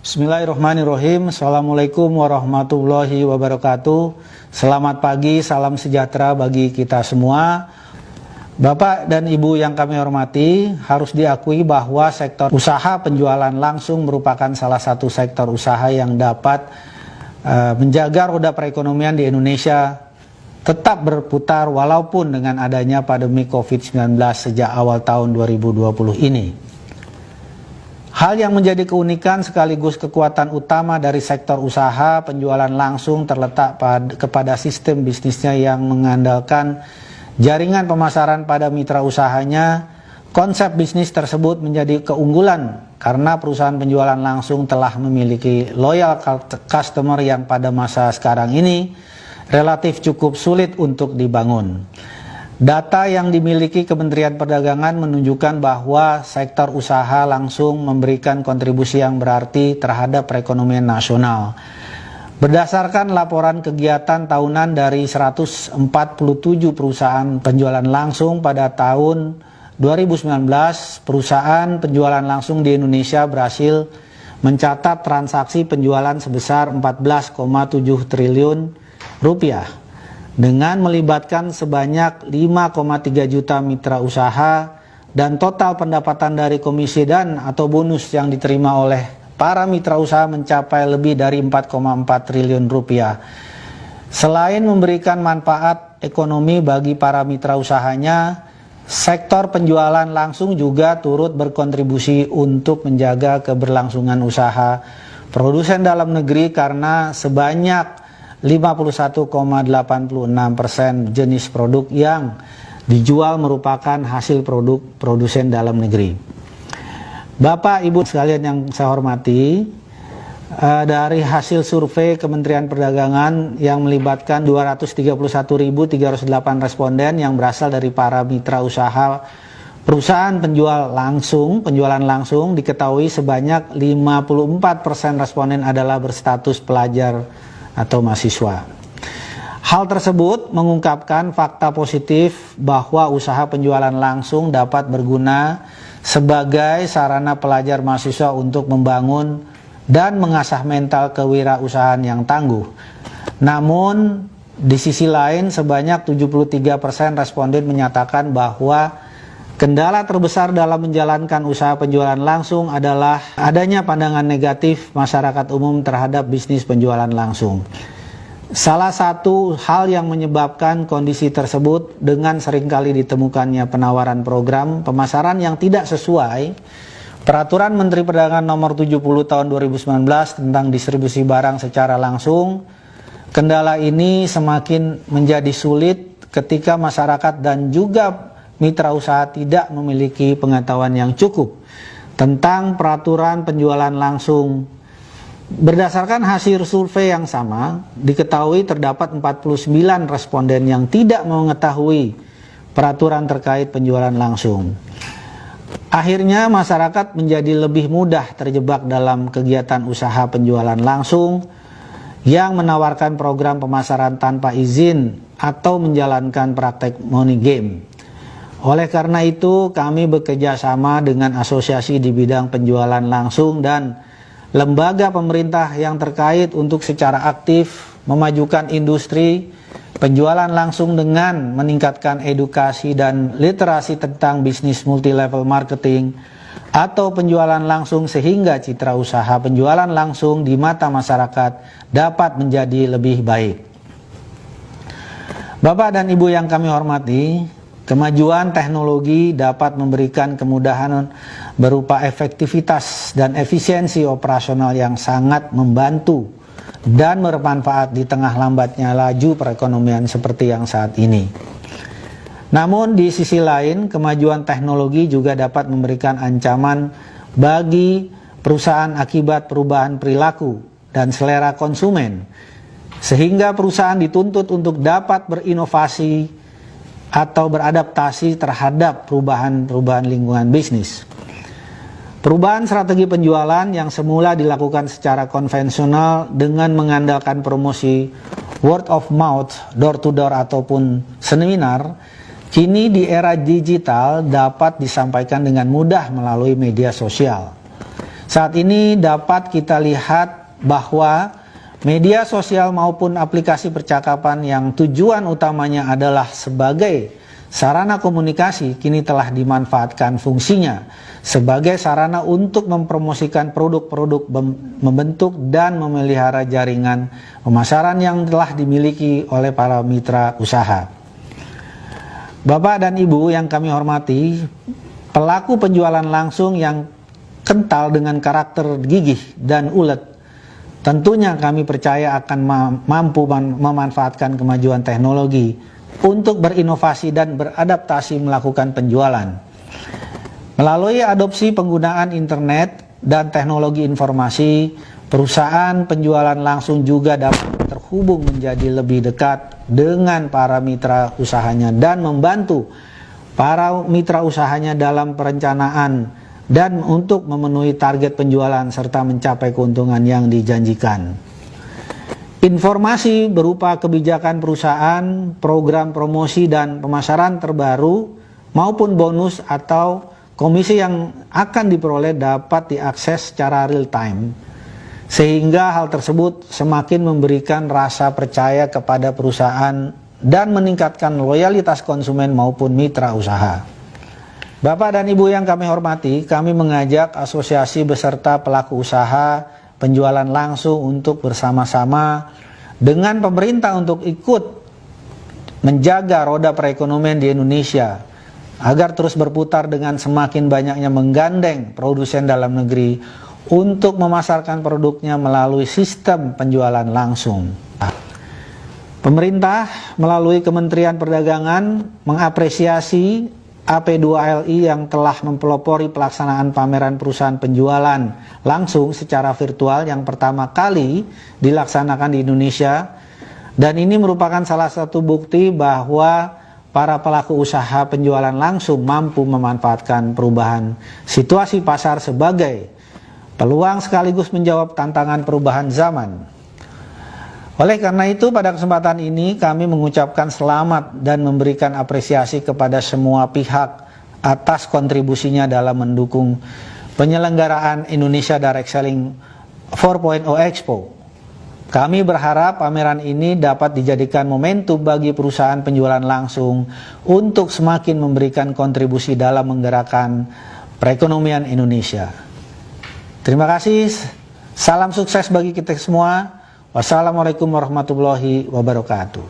Bismillahirrahmanirrahim. Assalamualaikum warahmatullahi wabarakatuh. Selamat pagi, salam sejahtera bagi kita semua. Bapak dan Ibu yang kami hormati, harus diakui bahwa sektor usaha penjualan langsung merupakan salah satu sektor usaha yang dapat menjaga roda perekonomian di Indonesia tetap berputar walaupun dengan adanya pandemi COVID-19 sejak awal tahun 2020 ini. Hal yang menjadi keunikan sekaligus kekuatan utama dari sektor usaha penjualan langsung terletak kepada sistem bisnisnya yang mengandalkan jaringan pemasaran pada mitra usahanya. Konsep bisnis tersebut menjadi keunggulan karena perusahaan penjualan langsung telah memiliki loyal customer yang pada masa sekarang ini relatif cukup sulit untuk dibangun. Data yang dimiliki Kementerian Perdagangan menunjukkan bahwa sektor usaha langsung memberikan kontribusi yang berarti terhadap perekonomian nasional. Berdasarkan laporan kegiatan tahunan dari 147 perusahaan penjualan langsung pada tahun 2019, perusahaan penjualan langsung di Indonesia berhasil mencatat transaksi penjualan sebesar 14,7 triliun rupiah. Dengan melibatkan sebanyak 5,3 juta mitra usaha dan total pendapatan dari komisi dan atau bonus yang diterima oleh para mitra usaha mencapai lebih dari 4,4 triliun rupiah. Selain memberikan manfaat ekonomi bagi para mitra usahanya, sektor penjualan langsung juga turut berkontribusi untuk menjaga keberlangsungan usaha produsen dalam negeri karena sebanyak 51,86% jenis produk yang dijual merupakan hasil produk produsen dalam negeri. Bapak Ibu sekalian yang saya hormati, dari hasil survei Kementerian Perdagangan yang melibatkan 231.308 responden yang berasal dari para mitra usaha perusahaan penjualan langsung diketahui sebanyak 54% responden adalah berstatus pelajar atau mahasiswa. Hal tersebut mengungkapkan fakta positif bahwa usaha penjualan langsung dapat berguna sebagai sarana pelajar mahasiswa untuk membangun dan mengasah mental kewirausahaan yang tangguh. Namun, di sisi lain sebanyak 73% responden menyatakan bahwa kendala terbesar dalam menjalankan usaha penjualan langsung adalah adanya pandangan negatif masyarakat umum terhadap bisnis penjualan langsung. Salah satu hal yang menyebabkan kondisi tersebut dengan seringkali ditemukannya penawaran program pemasaran yang tidak sesuai Peraturan Menteri Perdagangan Nomor 70 Tahun 2019 tentang distribusi barang secara langsung. Kendala ini semakin menjadi sulit ketika masyarakat dan juga mitra usaha tidak memiliki pengetahuan yang cukup tentang peraturan penjualan langsung. Berdasarkan hasil survei yang sama, diketahui terdapat 49 responden yang tidak mengetahui peraturan terkait penjualan langsung. Akhirnya masyarakat menjadi lebih mudah terjebak dalam kegiatan usaha penjualan langsung yang menawarkan program pemasaran tanpa izin atau menjalankan praktek money game. Oleh karena itu, kami bekerja sama dengan asosiasi di bidang penjualan langsung dan lembaga pemerintah yang terkait untuk secara aktif memajukan industri penjualan langsung dengan meningkatkan edukasi dan literasi tentang bisnis multi-level marketing atau penjualan langsung sehingga citra usaha penjualan langsung di mata masyarakat dapat menjadi lebih baik. Bapak dan Ibu yang kami hormati, kemajuan teknologi dapat memberikan kemudahan berupa efektivitas dan efisiensi operasional yang sangat membantu dan bermanfaat di tengah lambatnya laju perekonomian seperti yang saat ini. Namun di sisi lain, kemajuan teknologi juga dapat memberikan ancaman bagi perusahaan akibat perubahan perilaku dan selera konsumen, sehingga perusahaan dituntut untuk dapat berinovasi atau beradaptasi terhadap perubahan lingkungan bisnis. Perubahan strategi penjualan yang semula dilakukan secara konvensional dengan mengandalkan promosi word of mouth, door to door ataupun seminar, kini di era digital dapat disampaikan dengan mudah melalui media sosial. Saat ini dapat kita lihat bahwa media sosial maupun aplikasi percakapan yang tujuan utamanya adalah sebagai sarana komunikasi kini telah dimanfaatkan fungsinya sebagai sarana untuk mempromosikan produk-produk, membentuk dan memelihara jaringan pemasaran yang telah dimiliki oleh para mitra usaha. Bapak dan Ibu yang kami hormati, pelaku penjualan langsung yang kental dengan karakter gigih dan ulet, tentunya kami percaya akan mampu memanfaatkan kemajuan teknologi untuk berinovasi dan beradaptasi melakukan penjualan. Melalui adopsi penggunaan internet dan teknologi informasi, perusahaan penjualan langsung juga dapat terhubung menjadi lebih dekat dengan para mitra usahanya dan membantu para mitra usahanya dalam perencanaan dan untuk memenuhi target penjualan serta mencapai keuntungan yang dijanjikan. Informasi berupa kebijakan perusahaan, program promosi dan pemasaran terbaru maupun bonus atau komisi yang akan diperoleh dapat diakses secara real time, sehingga hal tersebut semakin memberikan rasa percaya kepada perusahaan dan meningkatkan loyalitas konsumen maupun mitra usaha. Bapak dan Ibu yang kami hormati, kami mengajak asosiasi beserta pelaku usaha penjualan langsung untuk bersama-sama dengan pemerintah untuk ikut menjaga roda perekonomian di Indonesia agar terus berputar dengan semakin banyaknya menggandeng produsen dalam negeri untuk memasarkan produknya melalui sistem penjualan langsung. Pemerintah melalui Kementerian Perdagangan mengapresiasi AP2LI yang telah mempelopori pelaksanaan pameran perusahaan penjualan langsung secara virtual yang pertama kali dilaksanakan di Indonesia, dan ini merupakan salah satu bukti bahwa para pelaku usaha penjualan langsung mampu memanfaatkan perubahan situasi pasar sebagai peluang sekaligus menjawab tantangan perubahan zaman. Oleh karena itu, pada kesempatan ini kami mengucapkan selamat dan memberikan apresiasi kepada semua pihak atas kontribusinya dalam mendukung penyelenggaraan Indonesia Direct Selling 4.0 Expo. Kami berharap pameran ini dapat dijadikan momentum bagi perusahaan penjualan langsung untuk semakin memberikan kontribusi dalam menggerakkan perekonomian Indonesia. Terima kasih, salam sukses bagi kita semua. Wassalamualaikum warahmatullahi wabarakatuh.